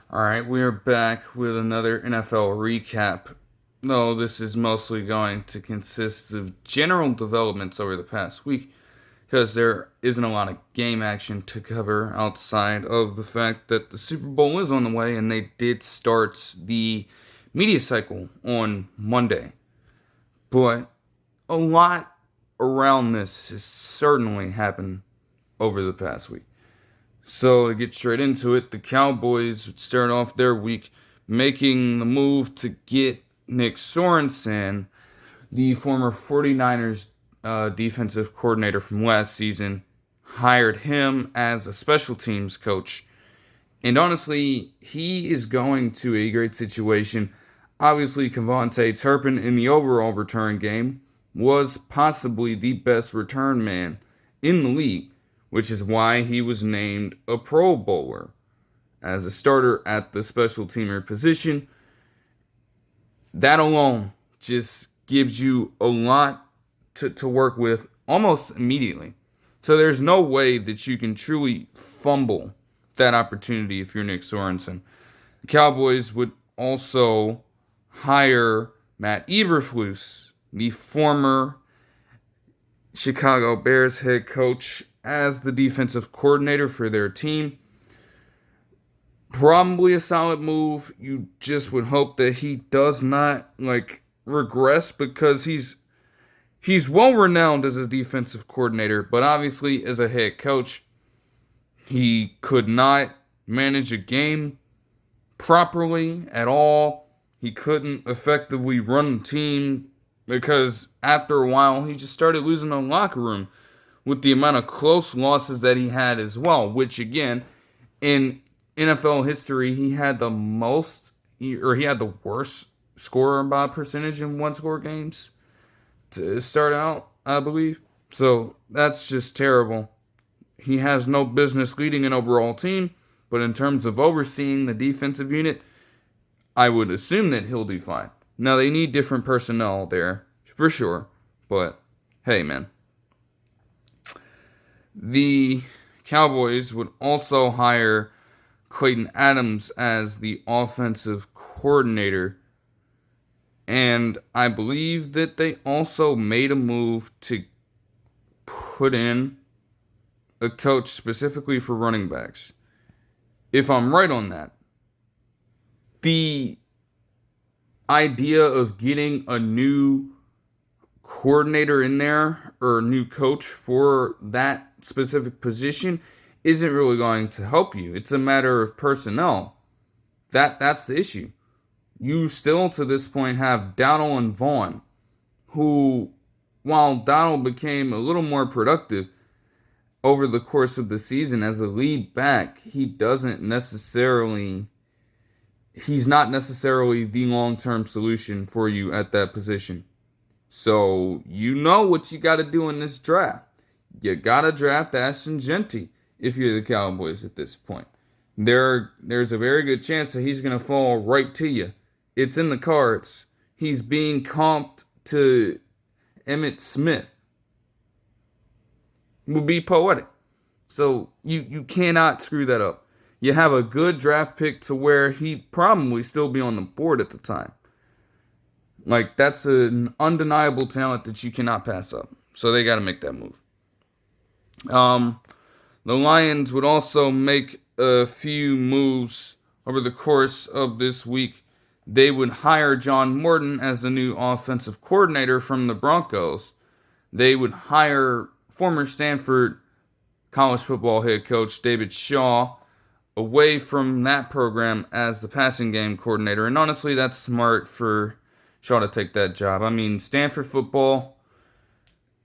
All right, we are back with another NFL recap. Though this is mostly going to consist of general developments over the past week, because there isn't a lot of game action to cover outside of the fact that the Super Bowl is on the way and they did start the media cycle on Monday. But a lot around this has certainly happened over the past week. So to get straight into it, the Cowboys would start off their week making the move to get Nick Sorensen, the former 49ers defensive coordinator from last season, hired him as a special teams coach. And honestly, he is going to a great situation. Obviously, Kevontae Turpin in the overall return game was possibly the best return man in the league, which is why he was named a Pro Bowler as a starter at the special teamer position. That alone just gives you a lot to work with almost immediately. So there's no way that you can truly fumble that opportunity if you're Nick Sorensen. The Cowboys would also hire Matt Eberflus, the former Chicago Bears head coach, as the defensive coordinator for their team. Probably a solid move. You just would hope that he does not regress, because he's well renowned as a defensive coordinator, but obviously as a head coach, he could not manage a game properly at all. He couldn't effectively run the team because after a while he just started losing the locker room with the amount of close losses that he had as well, which again, in NFL history, he had the worst scorer by percentage in one-score games to start out, I believe. So that's just terrible. He has no business leading an overall team, but in terms of overseeing the defensive unit, I would assume that he'll do fine. Now, they need different personnel there, for sure, but hey, man. The Cowboys would also hire Klayton Adams as the offensive coordinator, and I believe that they also made a move to put in a coach specifically for running backs. If I'm right on that, the idea of getting a new coordinator in there or a new coach for that specific position isn't really going to help you. It's a matter of personnel. That's the issue. You still to this point have Donald and Vaughn, who, while Donald became a little more productive over the course of the season as a lead back, he's not necessarily the long-term solution for you at that position. So you know what you got to do in this draft. You got to draft Ashton Jeanty if you're the Cowboys at this point. There's a very good chance that he's going to fall right to you. It's in the cards. He's being comped to Emmitt Smith. Would be poetic. So you cannot screw that up. You have a good draft pick to where he'd probably still be on the board at the time. That's an undeniable talent that you cannot pass up. So they got to make that move. The Lions would also make a few moves over the course of this week. They would hire John Morton as the new offensive coordinator from the Broncos. They would hire former Stanford college football head coach David Shaw away from that program as the passing game coordinator. And honestly, that's smart for Shaw to take that job. I mean, Stanford football,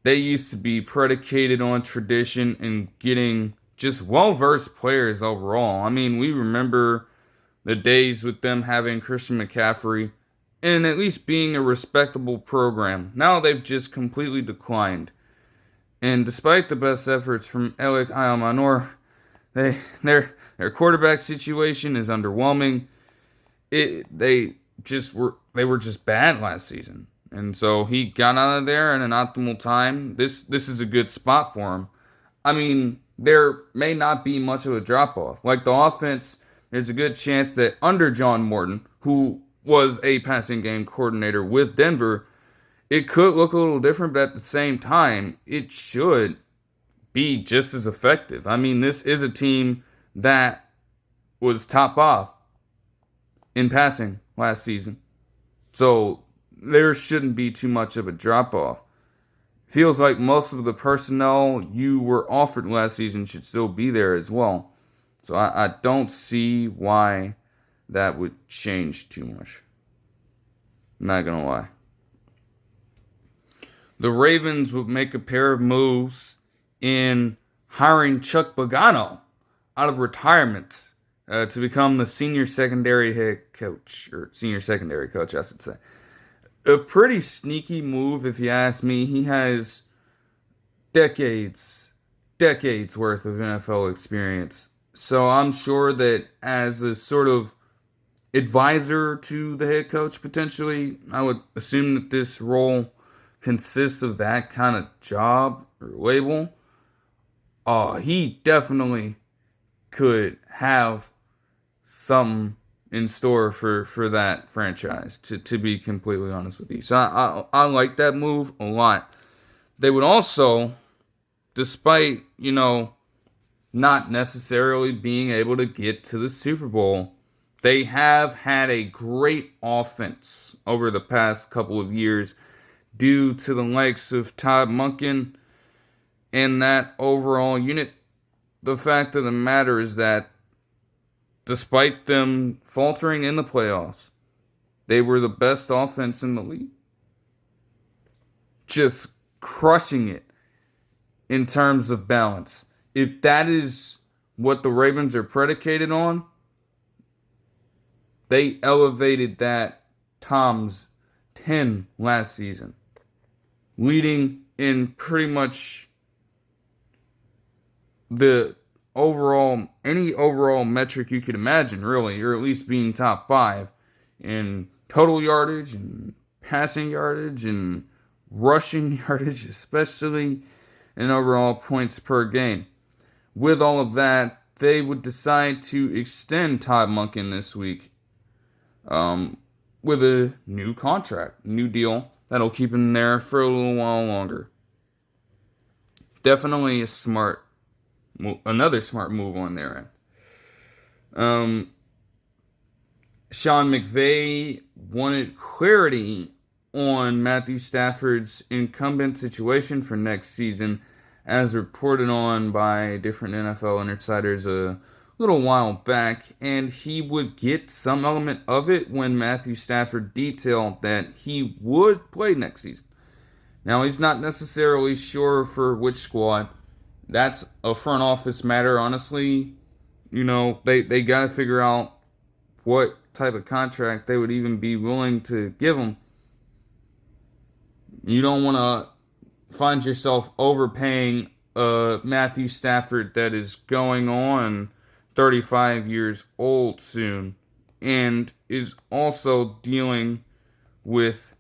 they used to be predicated on tradition and getting just well-versed players overall. I mean, we remember the days with them having Christian McCaffrey and at least being a respectable program. Now they've just completely declined. And despite the best efforts from Alec Ayamanor, their quarterback situation is underwhelming. They were just bad last season. And so he got out of there at an optimal time. This is a good spot for him. I mean, there may not be much of a drop-off. The offense there's a good chance that under John Morton, who was a passing game coordinator with Denver, it could look a little different, but at the same time, it should be just as effective. I mean, this is a team that was top 5 in passing last season. So there shouldn't be too much of a drop-off. Feels like most of the personnel you were offered last season should still be there as well. So I don't see why that would change too much. I'm not going to lie. The Ravens would make a pair of moves in hiring Chuck Pagano out of retirement to become the senior secondary head coach, or senior secondary coach, I should say. A pretty sneaky move, if you ask me. He has decades worth of NFL experience. So I'm sure that as a sort of advisor to the head coach, potentially, I would assume that this role consists of that kind of job or label. He definitely could have something in store for that franchise, to be completely honest with you. So I like that move a lot. They would also, despite, not necessarily being able to get to the Super Bowl, they have had a great offense over the past couple of years due to the likes of Todd Monken and that overall unit. The fact of the matter is that despite them faltering in the playoffs, they were the best offense in the league. Just crushing it in terms of balance. If that is what the Ravens are predicated on, they elevated that times 10 last season, leading in pretty much the any overall metric you could imagine, really, or at least being top 5 in total yardage and passing yardage and rushing yardage, especially in overall points per game. With all of that, they would decide to extend Todd Monken this week with a new contract, new deal that'll keep him there for a little while longer. Definitely another smart move on their end. Sean McVay wanted clarity on Matthew Stafford's incumbent situation for next season, as reported on by different NFL insiders a little while back, and he would get some element of it when Matthew Stafford detailed that he would play next season. Now, he's not necessarily sure for which squad. That's a front office matter, honestly. They got to figure out what type of contract they would even be willing to give him. You don't want to find yourself overpaying Matthew Stafford that is going on 35 years old soon and is also dealing with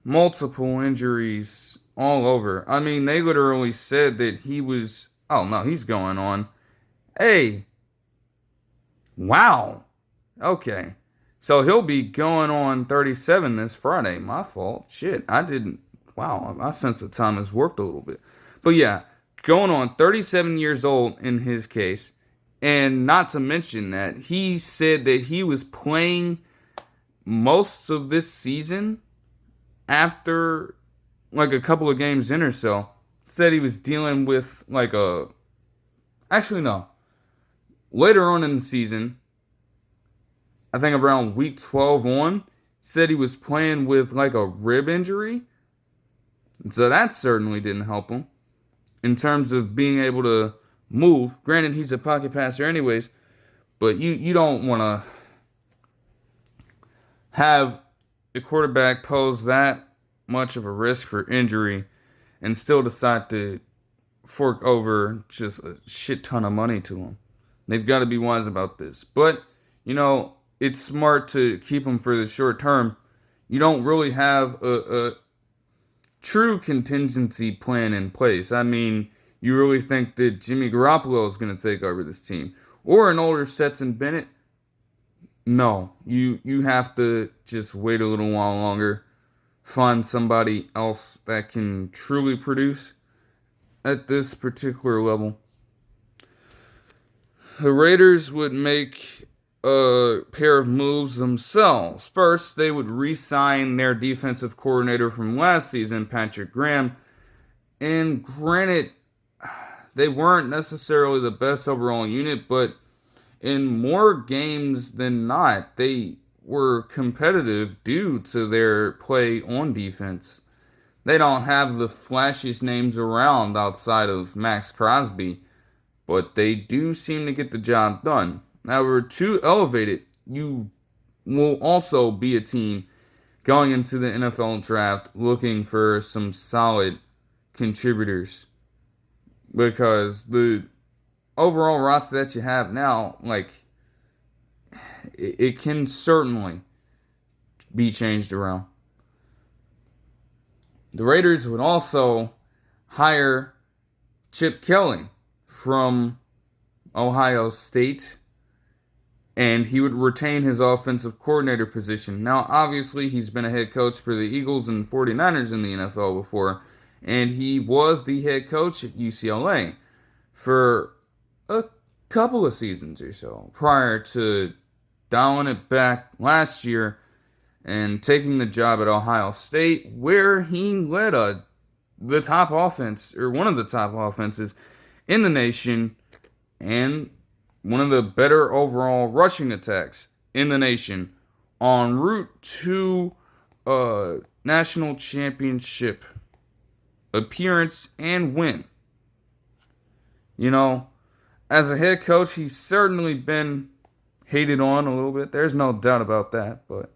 multiple injuries all over. I mean, they literally said that he was... Oh, no, he's going on. Hey. Wow. Okay. So he'll be going on 37 this Friday. My fault. Shit, I didn't... Wow, my sense of time has worked a little bit. But yeah, going on 37 years old in his case. And not to mention that he said that he was playing most of this season after like a couple of games in or so. Said he was dealing with actually no. Later on in the season, I think around week 12 on, said he was playing with like a rib injury. So that certainly didn't help him in terms of being able to move. Granted, he's a pocket passer anyways, but you don't want to have a quarterback pose that much of a risk for injury and still decide to fork over just a shit ton of money to him. They've got to be wise about this. But, it's smart to keep him for the short term. You don't really have a true contingency plan in place. I mean, you really think that Jimmy Garoppolo is going to take over this team? Or an older Stetson Bennett? No, you have to just wait a little while longer, find somebody else that can truly produce at this particular level. The Raiders would make a pair of moves themselves. First, they would re-sign their defensive coordinator from last season, Patrick Graham. And granted, they weren't necessarily the best overall unit, but in more games than not, they were competitive due to their play on defense. They don't have the flashiest names around outside of Max Crosby, but they do seem to get the job done. However, to elevate it, you will also be a team going into the NFL draft looking for some solid contributors, because the overall roster that you have now, it can certainly be changed around. The Raiders would also hire Chip Kelly from Ohio State, and he would retain his offensive coordinator position. Now, obviously, he's been a head coach for the Eagles and 49ers in the NFL before, and he was the head coach at UCLA for a couple of seasons or so prior to dialing it back last year and taking the job at Ohio State, where he led the top offense, or one of the top offenses in the nation, and one of the better overall rushing attacks in the nation, en route to a national championship appearance and win. You know, as a head coach, he's certainly been hated on a little bit. There's no doubt about that. But,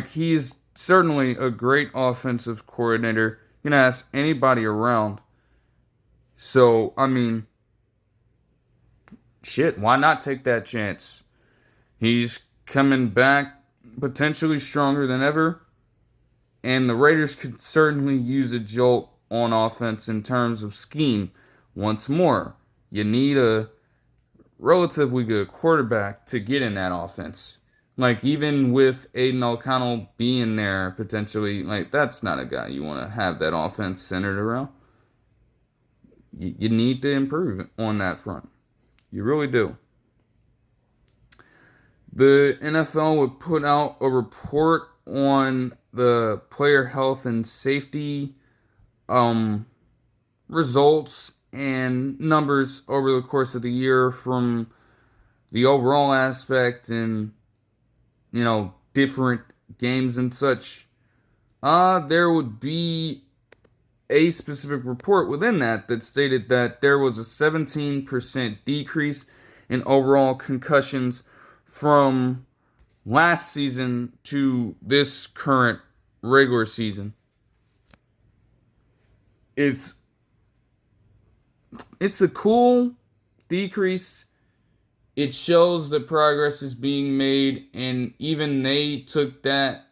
he's certainly a great offensive coordinator. You can ask anybody around. So, shit, why not take that chance? He's coming back potentially stronger than ever. And the Raiders could certainly use a jolt on offense in terms of scheme. Once more, you need a relatively good quarterback to get in that offense. Even with Aiden O'Connell being there potentially, that's not a guy you want to have that offense centered around. You need to improve on that front. You really do. The NFL would put out a report on the player health and safety results and numbers over the course of the year from the overall aspect and, different games and such. There would be a specific report within that stated that there was a 17% decrease in overall concussions from last season to this current regular season. It's a cool decrease. It shows that progress is being made, and even they took that,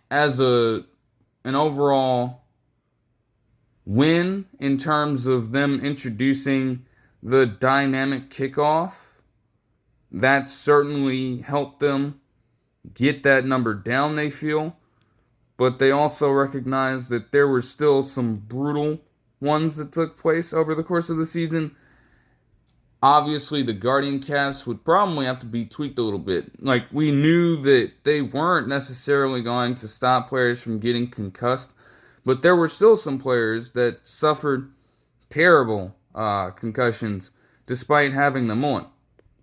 as an overall win in terms of them introducing the dynamic kickoff. That certainly helped them get that number down, they feel. But they also recognize that there were still some brutal ones that took place over the course of the season. Obviously, the Guardian caps would probably have to be tweaked a little bit. We knew that they weren't necessarily going to stop players from getting concussed, but there were still some players that suffered terrible concussions despite having them on.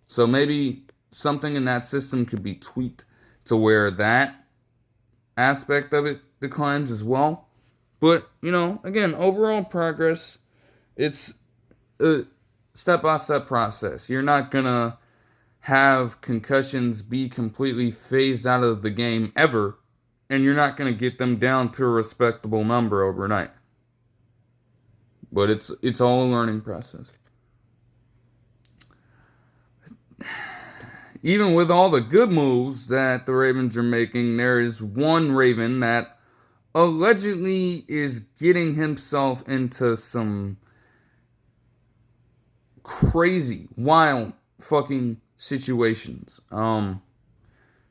So maybe something in that system could be tweaked to where that aspect of it declines as well. But, again, overall progress, it's a step-by-step process. You're not going to have concussions be completely phased out of the game ever, and you're not going to get them down to a respectable number overnight. But it's all a learning process. Even with all the good moves that the Ravens are making, there is one Raven that allegedly is getting himself into some crazy, wild fucking situations.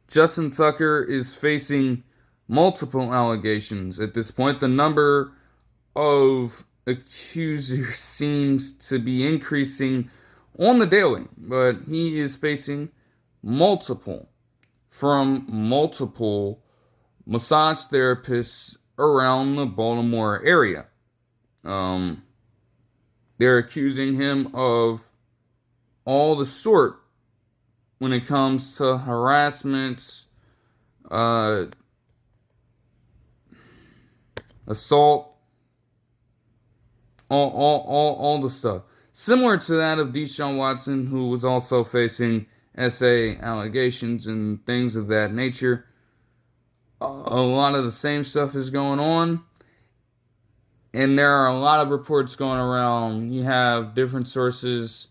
Justin Tucker is facing multiple allegations at this point. The number of accusers seems to be increasing on the daily, but he is facing multiple massage therapists around the Baltimore area. They're accusing him of all the sort when it comes to harassment, assault, all the stuff. Similar to that of Deshaun Watson, who was also facing SA allegations and things of that nature. A lot of the same stuff is going on. And there are a lot of reports going around. You have different sources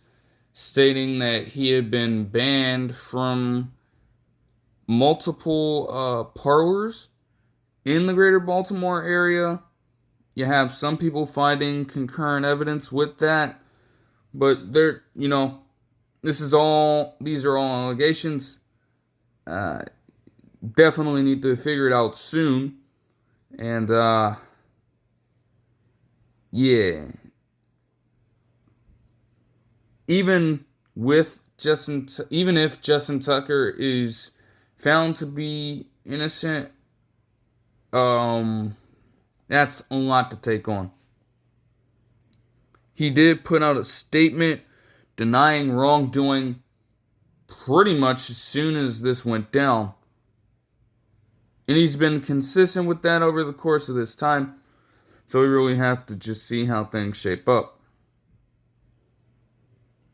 stating that he had been banned from multiple parlors in the greater Baltimore area. You have some people finding concurrent evidence with that. But these are all allegations. Definitely need to figure it out soon. And, yeah. Even if Justin Tucker is found to be innocent, that's a lot to take on. He did put out a statement denying wrongdoing pretty much as soon as this went down. And he's been consistent with that over the course of this time. So we really have to just see how things shape up.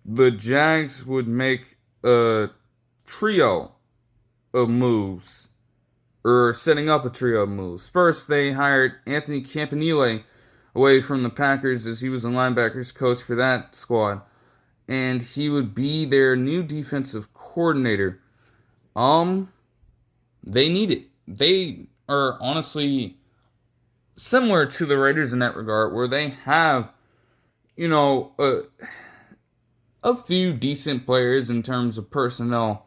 The Jags would make a trio of moves, or setting up a trio of moves. First, they hired Anthony Campanile away from the Packers, as he was a linebackers coach for that squad, and he would be their new defensive coordinator. They need it. They are honestly similar to the Raiders in that regard, where they have, a few decent players in terms of personnel,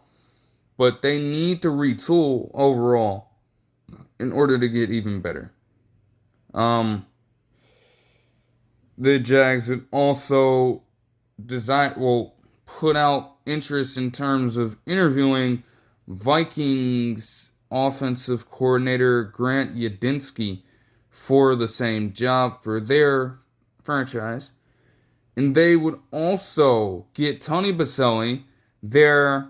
but they need to retool overall in order to get even better. The Jags would also put out interest in terms of interviewing Vikings offensive coordinator Grant Udinski for the same job for their franchise. And they would also get Tony Boselli, their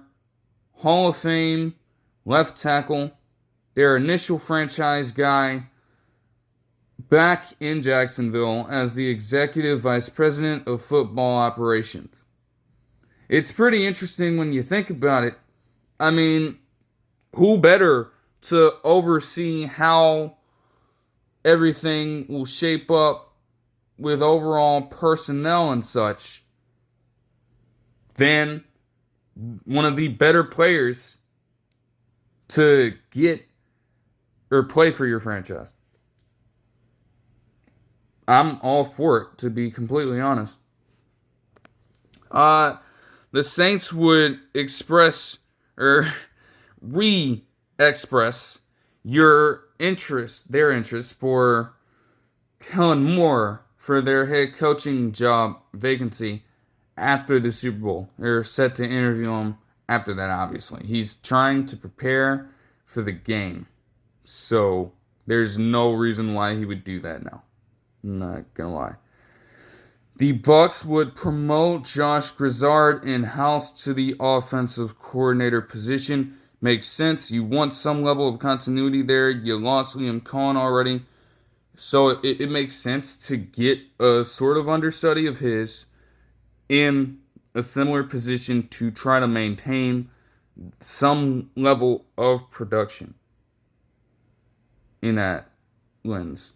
Hall of Fame left tackle, their initial franchise guy, back in Jacksonville as the executive vice president of football operations. It's pretty interesting when you think about it. I mean, who better to oversee how everything will shape up with overall personnel and such than one of the better players to get or play for your franchise? I'm all for it, to be completely honest. The Saints would express or re-express their interest for Kellen Moore for their head coaching job vacancy after the Super Bowl. They're set to interview him after that, obviously. He's trying to prepare for the game. So there's no reason why he would do that now. I'm not gonna lie. The Bucs would promote Josh Grizzard in-house to the offensive coordinator position. Makes sense. You want some level of continuity there. You lost Liam Cohen already. So it makes sense to get a sort of understudy of his in a similar position to try to maintain some level of production in that lens.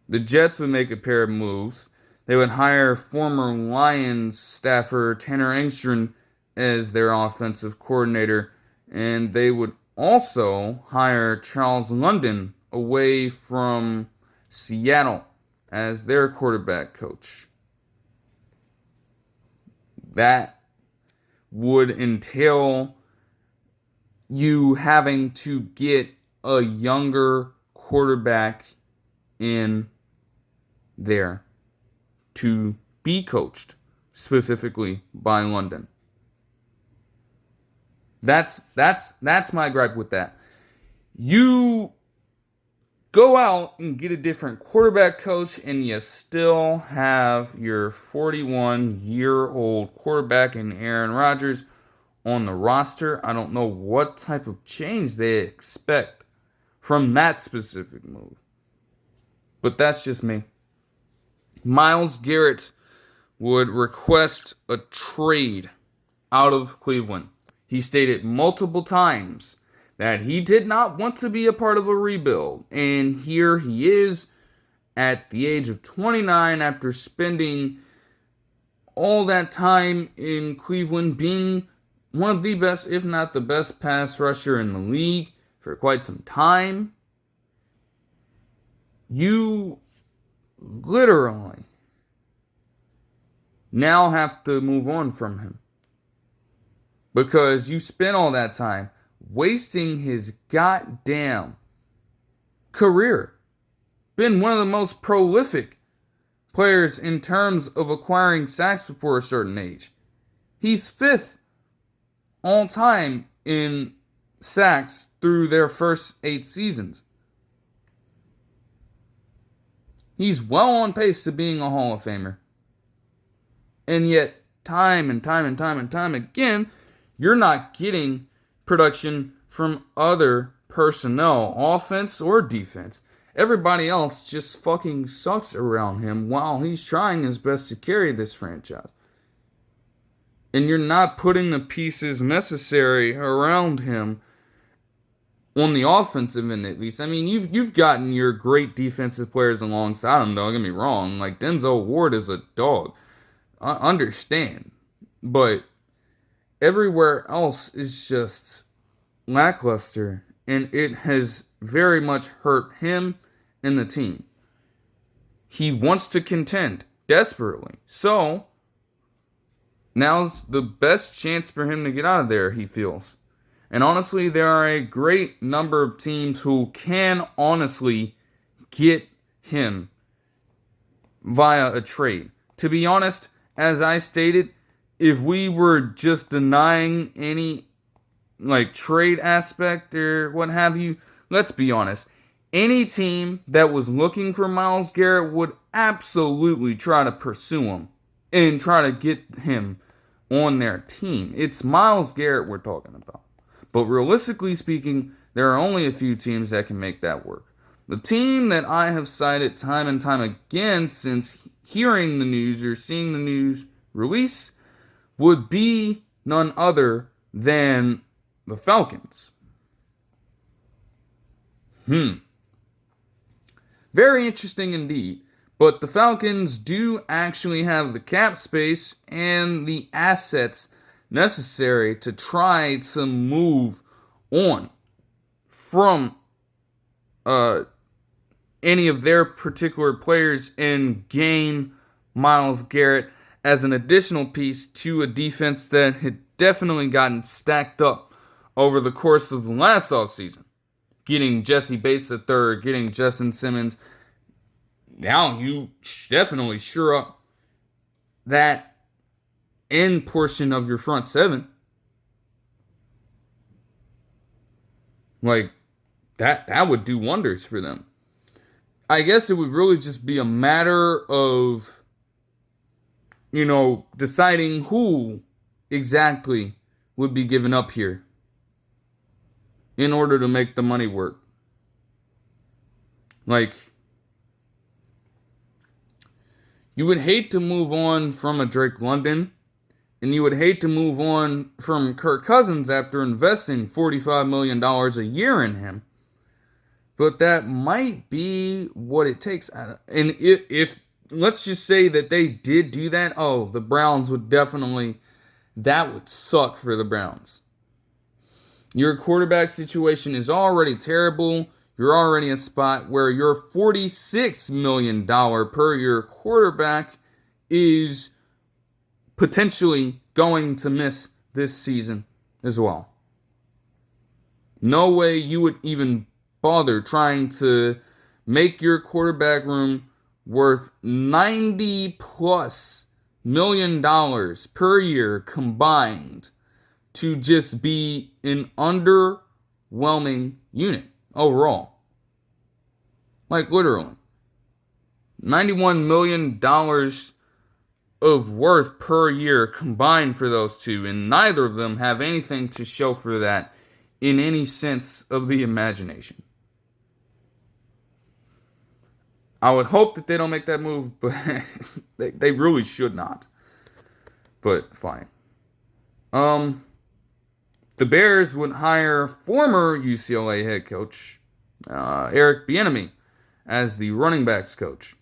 The Jets would make a pair of moves. They would hire former Lions staffer Tanner Engstrand as their offensive coordinator, and they would also hire Charles London away from Seattle as their quarterback coach. That would entail you having to get a younger quarterback in there to be coached, specifically by London. That's my gripe with that. You go out and get a different quarterback coach, and you still have your 41-year-old quarterback in Aaron Rodgers on the roster. I don't know what type of change they expect from that specific move. But that's just me. Myles Garrett would request a trade out of Cleveland. He stated multiple times that he did not want to be a part of a rebuild. And here he is at the age of 29 after spending all that time in Cleveland, being one of the best, if not the best, pass rusher in the league for quite some time. You literally now have to move on from him, because you spent all that time wasting his goddamn career. Been one of the most prolific players in terms of acquiring sacks before a certain age. He's 5th all time in sacks through their first 8 seasons. He's well on pace to being a Hall of Famer. And yet, time and time again, you're not getting production from other personnel, offense or defense. Everybody else just fucking sucks around him while he's trying his best to carry this franchise. And you're not putting the pieces necessary around him on the offensive end, at least. I mean, you've gotten your great defensive players alongside him, don't get me wrong. Like, Denzel Ward is a dog. I understand. But everywhere else is just lackluster, and it has very much hurt him and the team. He wants to contend desperately. So, now's the best chance for him to get out of there, he feels. And honestly, there are a great number of teams who can honestly get him via a trade. To be honest, as I stated, if we were just denying any trade aspect or what have you, let's be honest. Any team that was looking for Myles Garrett would absolutely try to pursue him and try to get him on their team. It's Myles Garrett we're talking about. But realistically speaking, there are only a few teams that can make that work. The team that I have cited time and time again since hearing the news or seeing the news release would be none other than the Falcons. Very interesting indeed. But the Falcons do actually have the cap space and the assets necessary to try to move on from any of their particular players and gain Myles Garrett as an additional piece to a defense that had definitely gotten stacked up over the course of the last offseason. Getting Jesse Bates III, getting Justin Simmons. Now you definitely shore up that end portion of your front seven. That would do wonders for them. I guess it would really just be a matter of, deciding who exactly would be given up here in order to make the money work. You would hate to move on from a Drake London, and you would hate to move on from Kirk Cousins after investing $45 million a year in him. But that might be what it takes. And if let's just say that they did do that, the Browns would definitely, that would suck for the Browns. Your quarterback situation is already terrible. You're already in a spot where your $46 million per year quarterback is potentially going to miss this season as well. No way you would even bother trying to make your quarterback room worth $90 plus million per year combined to just be an underwhelming unit overall. Like literally. $91 million of worth per year combined for those two, and neither of them have anything to show for that in any sense of the imagination. I would hope that they don't make that move, but they really should not. But fine. The Bears would hire former UCLA head coach Eric Bienemy as the running backs coach.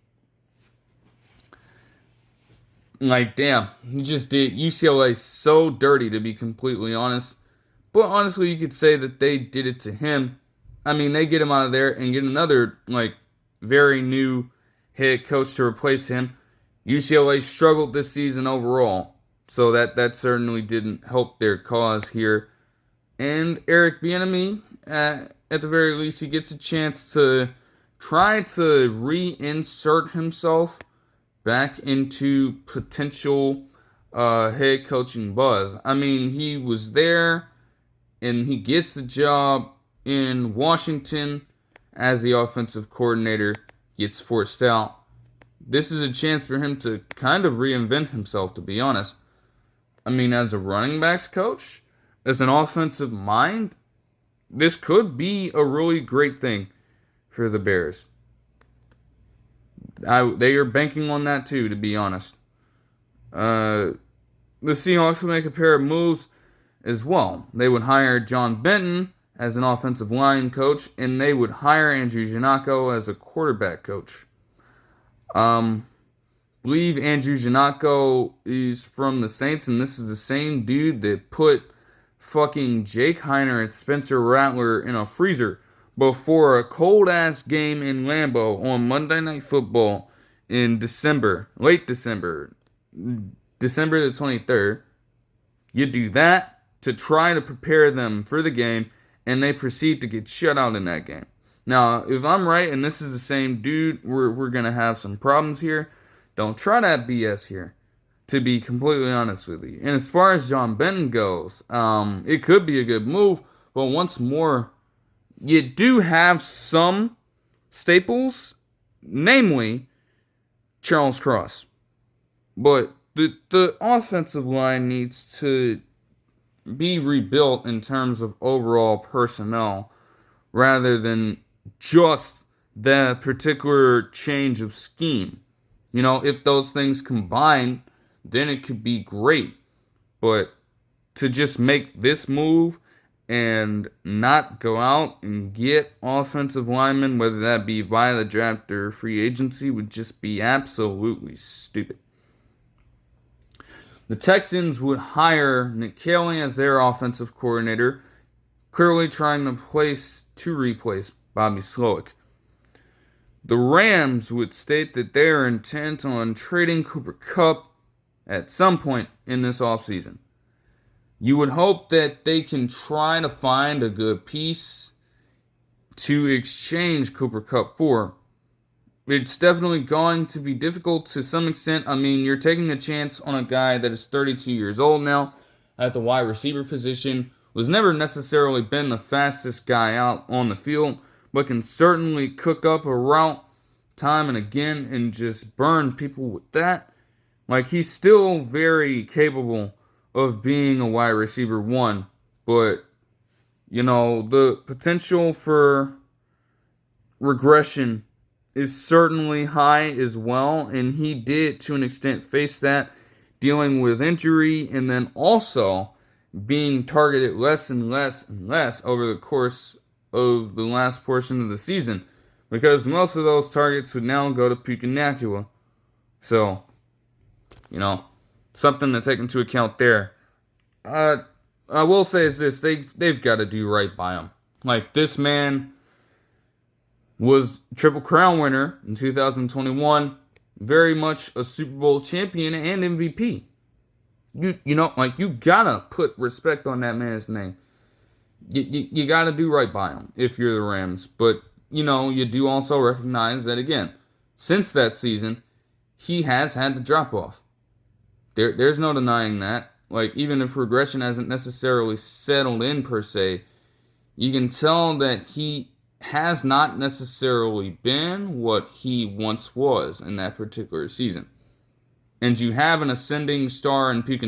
Like, damn, he just did UCLA so dirty, to be completely honest. But honestly, you could say that they did it to him. I mean, they get him out of there and get another, very new head coach to replace him. UCLA struggled this season overall, so that certainly didn't help their cause here. And Eric Bienemy, at the very least, he gets a chance to try to reinsert himself back into potential head coaching buzz. I mean, he was there, and he gets the job in Washington as the offensive coordinator, gets forced out. This is a chance for him to kind of reinvent himself, to be honest. I mean, as a running backs coach, as an offensive mind, this could be a really great thing for the Bears. They are banking on that too, to be honest. The Seahawks will make a pair of moves as well. They would hire John Benton as an offensive line coach, and they would hire Andrew Janocko as a quarterback coach. Believe Andrew Janocko is from the Saints, and this is the same dude that put fucking Jake Heiner and Spencer Rattler in a freezer before a cold-ass game in Lambeau on Monday Night Football in late December the 23rd. You do that to try to prepare them for the game, and they proceed to get shut out in that game. Now, if I'm right, and this is the same dude, we're going to have some problems here. Don't try that BS here, to be completely honest with you. And as far as John Benton goes, it could be a good move, but once more, you do have some staples, namely Charles Cross. But the offensive line needs to be rebuilt in terms of overall personnel rather than just that particular change of scheme. You know, if those things combine, then it could be great. But to just make this move and not go out and get offensive linemen, whether that be via the draft or free agency, would just be absolutely stupid. The Texans would hire Nick Caley as their offensive coordinator, clearly trying to replace Bobby Slowick. The Rams would state that they are intent on trading Cooper Kupp at some point in this offseason. You would hope that they can try to find a good piece to exchange Cooper Kupp for. It's definitely going to be difficult to some extent. I mean, you're taking a chance on a guy that is 32 years old now at the wide receiver position, was never necessarily been the fastest guy out on the field, but can certainly cook up a route time and again and just burn people with that. Like, he's still very capable of being a wide receiver one, but, you know, the potential for regression is certainly high as well, and he did to an extent face that, dealing with injury and then also being targeted less and less and less over the course of the last portion of the season, because most of those targets would now go to Puka Nacua. So, you know, something to take into account there. I will say is this, they've got to do right by him. Like, this man was Triple Crown winner in 2021, very much a Super Bowl champion and MVP. you gotta put respect on that man's name. You gotta do right by him if you're the Rams. But, you do also recognize that, again, since that season, he has had the drop off. There's no denying that. Like, even if regression hasn't necessarily settled in per se, you can tell that he has not necessarily been what he once was in that particular season. And you have an ascending star in Puka,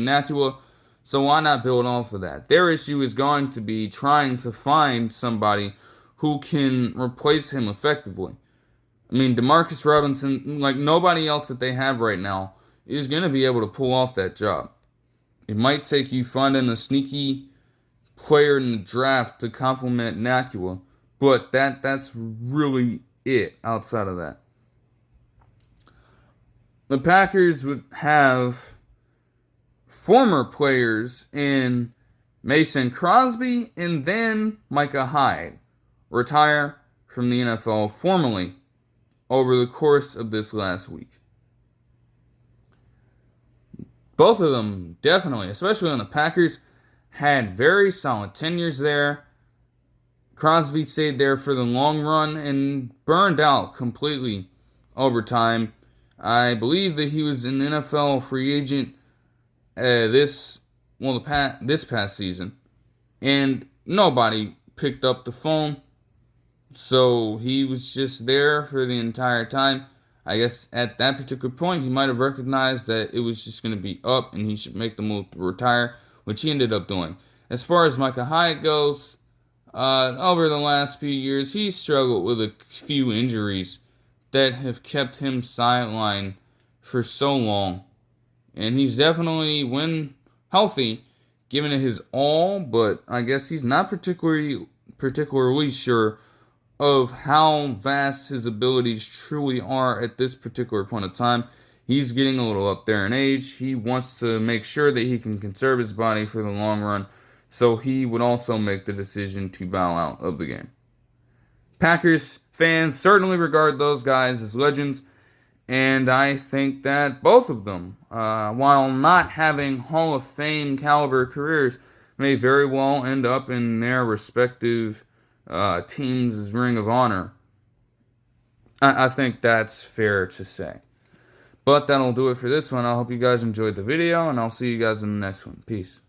so why not build off of that? Their issue is going to be trying to find somebody who can replace him effectively. I mean, Demarcus Robinson, like nobody else that they have right now, is going to be able to pull off that job. It might take you finding a sneaky player in the draft to complement Nakua, but that's really it outside of that. The Packers would have former players in Mason Crosby and then Micah Hyde retire from the NFL formally over the course of this last week. Both of them definitely, especially on the Packers, had very solid tenures there. Crosby stayed there for the long run and burned out completely over time. I believe that he was an NFL free agent this past season, and nobody picked up the phone, so he was just there for the entire time. I guess at that particular point, he might have recognized that it was just going to be up and he should make the move to retire, which he ended up doing. As far as Micah Hyde goes, over the last few years, he's struggled with a few injuries that have kept him sidelined for so long. And he's definitely, when healthy, given it his all, but I guess he's not particularly sure of how vast his abilities truly are at this particular point of time. He's getting a little up there in age. He wants to make sure that he can conserve his body for the long run, so he would also make the decision to bow out of the game. Packers fans certainly regard those guys as legends, and I think that both of them, while not having Hall of Fame caliber careers, may very well end up in their respective teams' Ring of Honor. I think that's fair to say. But that'll do it for this one. I hope you guys enjoyed the video, and I'll see you guys in the next one. Peace.